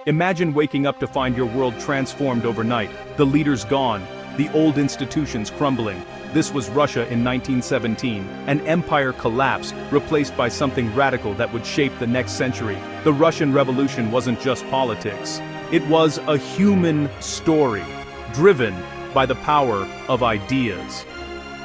Imagine waking up to find your world transformed overnight, the leaders gone, the old institutions crumbling. This was Russia in 1917, an empire collapsed, replaced by something radical that would shape the next century. The Russian Revolution wasn't just politics. It was a human story, driven by the power of ideas.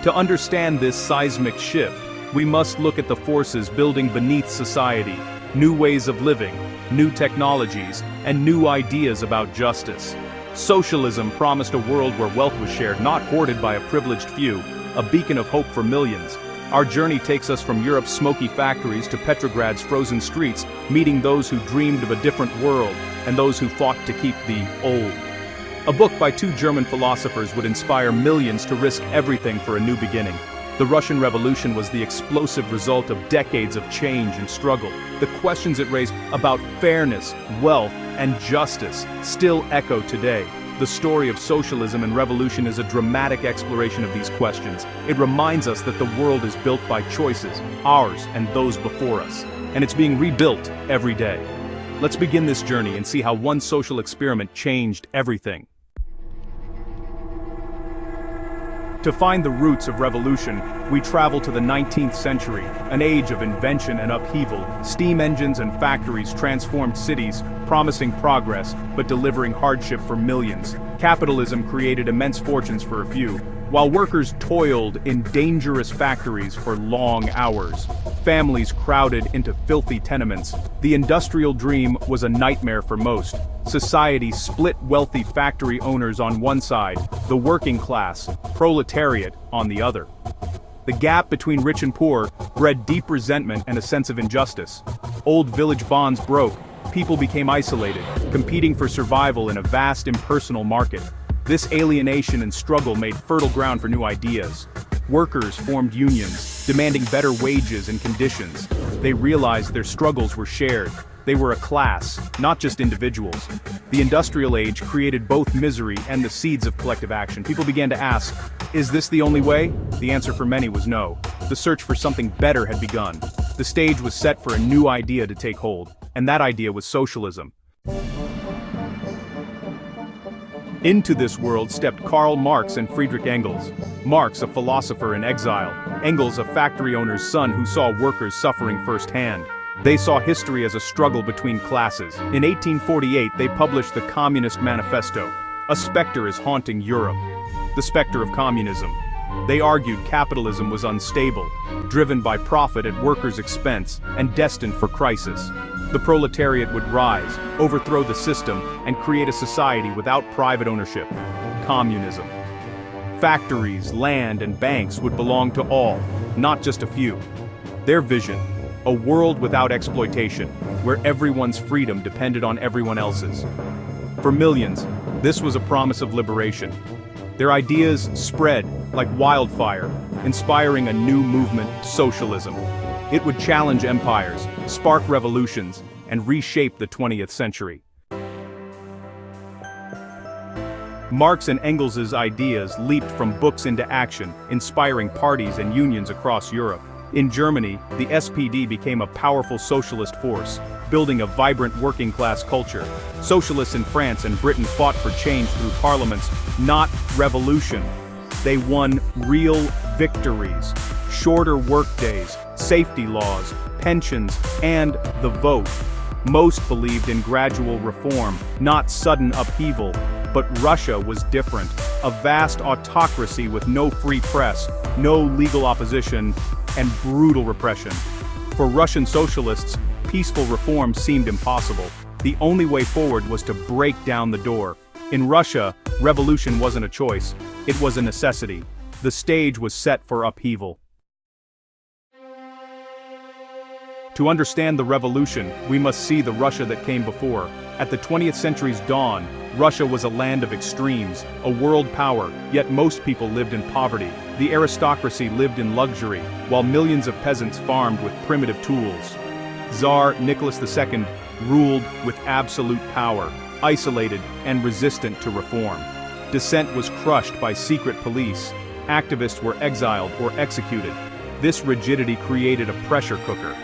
To understand this seismic shift, we must look at the forces building beneath society, new ways of living, new technologies, and new ideas about justice. Socialism promised a world where wealth was shared, not hoarded by a privileged few, a beacon of hope for millions. Our journey takes us from Europe's smoky factories to Petrograd's frozen streets, meeting those who dreamed of a different world and those who fought to keep the old. A book by two German philosophers would inspire millions to risk everything for a new beginning. The Russian Revolution was the explosive result of decades of change and struggle. The questions it raised about fairness, wealth, and justice still echo today. The story of socialism and revolution is a dramatic exploration of these questions. It reminds us that the world is built by choices, ours and those before us, and it's being rebuilt every day. Let's begin this journey and see how one social experiment changed everything. To find the roots of revolution, we travel to the 19th century, an age of invention and upheaval. Steam engines and factories transformed cities, promising progress, but delivering hardship for millions. Capitalism created immense fortunes for a few, while workers toiled in dangerous factories for long hours. Families crowded into filthy tenements. The industrial dream was a nightmare for most. Society split wealthy factory owners on one side, the working class, proletariat, on the other. The gap between rich and poor bred deep resentment and a sense of injustice. Old village bonds broke, people became isolated, competing for survival in a vast impersonal market. This alienation and struggle made fertile ground for new ideas. Workers formed unions, demanding better wages and conditions. They realized their struggles were shared. They were a class, not just individuals. The industrial age created both misery and the seeds of collective action. People began to ask, is this the only way? The answer for many was no. The search for something better had begun. The stage was set for a new idea to take hold, and that idea was socialism. Into this world stepped Karl Marx and Friedrich Engels. Marx, a philosopher in exile. Engels, a factory owner's son who saw workers suffering firsthand. They saw history as a struggle between classes. In 1848, they published the Communist Manifesto. A specter is haunting Europe. The specter of communism. They argued capitalism was unstable, driven by profit at workers' expense, and destined for crisis. The proletariat would rise, overthrow the system, and create a society without private ownership. Communism. Factories, land, and banks would belong to all, not just a few. Their vision: a world without exploitation, where everyone's freedom depended on everyone else's. For millions, this was a promise of liberation. Their ideas spread like wildfire, inspiring a new movement, socialism. It would challenge empires, spark revolutions, and reshape the 20th century. Marx and Engels' ideas leaped from books into action, inspiring parties and unions across Europe. In Germany, the SPD became a powerful socialist force, building a vibrant working-class culture. Socialists in France and Britain fought for change through parliaments, not revolution. They won real victories: shorter workdays, safety laws, pensions, and the vote. Most believed in gradual reform, not sudden upheaval. But Russia was different. A vast autocracy with no free press, no legal opposition, and brutal repression. For Russian socialists, peaceful reform seemed impossible. The only way forward was to break down the door. In Russia, revolution wasn't a choice, it was a necessity. The stage was set for upheaval. To understand the revolution, we must see the Russia that came before. At the 20th century's dawn, Russia was a land of extremes, a world power, yet most people lived in poverty. The aristocracy lived in luxury, while millions of peasants farmed with primitive tools. Tsar Nicholas II ruled with absolute power, isolated and resistant to reform. Dissent was crushed by secret police. Activists were exiled or executed. This rigidity created a pressure cooker.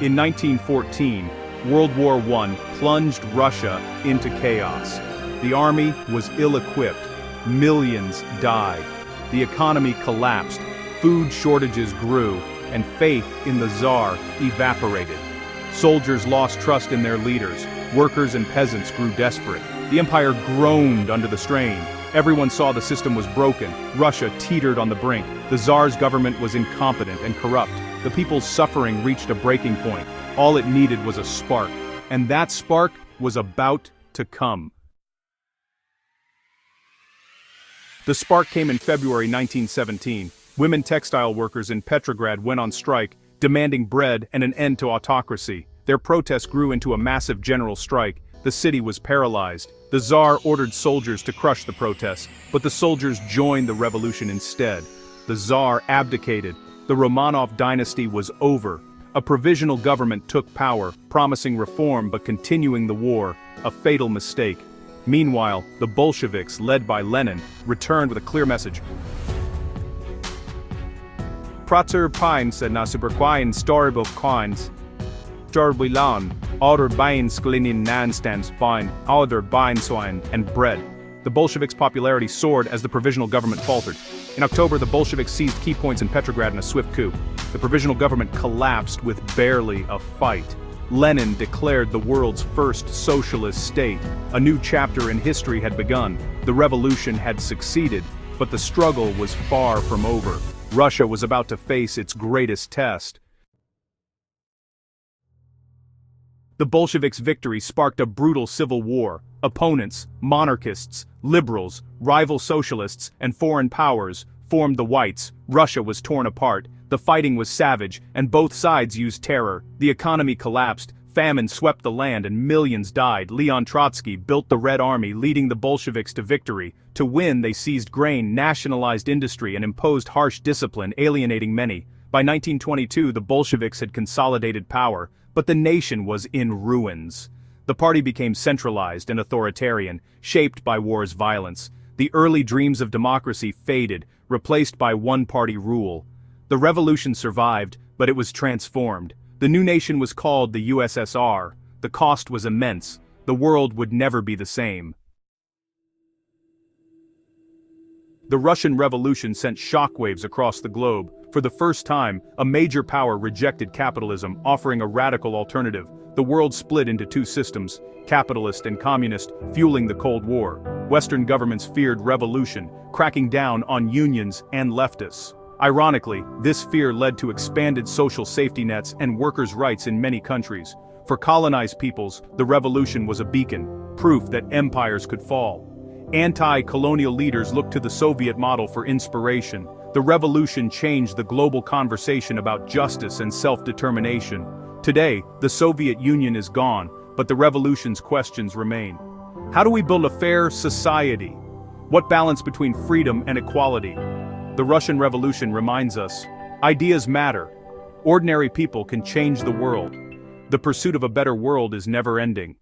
In 1914, World War I plunged Russia into chaos. The army was ill-equipped. Millions died. The economy collapsed. Food shortages grew, and faith in the Tsar evaporated. Soldiers lost trust in their leaders. Workers and peasants grew desperate. The empire groaned under the strain. Everyone saw the system was broken. Russia teetered on the brink. The Tsar's government was incompetent and corrupt. The people's suffering reached a breaking point. All it needed was a spark. And that spark was about to come. The spark came in February 1917. Women textile workers in Petrograd went on strike, demanding bread and an end to autocracy. Their protest grew into a massive general strike. The city was paralyzed. The Tsar ordered soldiers to crush the protests, but the soldiers joined the revolution instead. The Tsar abdicated. The Romanov dynasty was over. A provisional government took power, promising reform but continuing the war, a fatal mistake. Meanwhile, the Bolsheviks, led by Lenin, returned with a clear message. Prater pines na superquine storable coins. Jarbilan, other bine sklinin nanstans fine, other bine swine, and bread. The Bolsheviks' popularity soared as the provisional government faltered. In October, the Bolsheviks seized key points in Petrograd in a swift coup. The provisional government collapsed with barely a fight. Lenin declared the world's first socialist state. A new chapter in history had begun. The revolution had succeeded, but the struggle was far from over. Russia was about to face its greatest test. The Bolsheviks' victory sparked a brutal civil war. Opponents, monarchists, liberals, rival socialists, and foreign powers formed the Whites. Russia was torn apart. The fighting was savage, and both sides used terror. The economy collapsed. Famine swept the land and millions died. Leon Trotsky built the Red Army, leading the Bolsheviks to victory. To win, they seized grain, nationalized industry, and imposed harsh discipline, alienating many. By 1922, the Bolsheviks had consolidated power, but the nation was in ruins. The party became centralized and authoritarian, shaped by war's violence. The early dreams of democracy faded, replaced by one-party rule. The revolution survived, but it was transformed. The new nation was called the USSR. The cost was immense. The world would never be the same. The Russian Revolution sent shockwaves across the globe. For the first time, a major power rejected capitalism, offering a radical alternative. The world split into two systems, capitalist and communist, fueling the Cold War. Western governments feared revolution, cracking down on unions and leftists. Ironically, this fear led to expanded social safety nets and workers' rights in many countries. For colonized peoples, the revolution was a beacon, proof that empires could fall. Anti-colonial leaders looked to the Soviet model for inspiration. The revolution changed the global conversation about justice and self-determination. Today, the Soviet Union is gone, but the revolution's questions remain. How do we build a fair society? What balance between freedom and equality? The Russian Revolution reminds us, ideas matter. Ordinary people can change the world. The pursuit of a better world is never ending.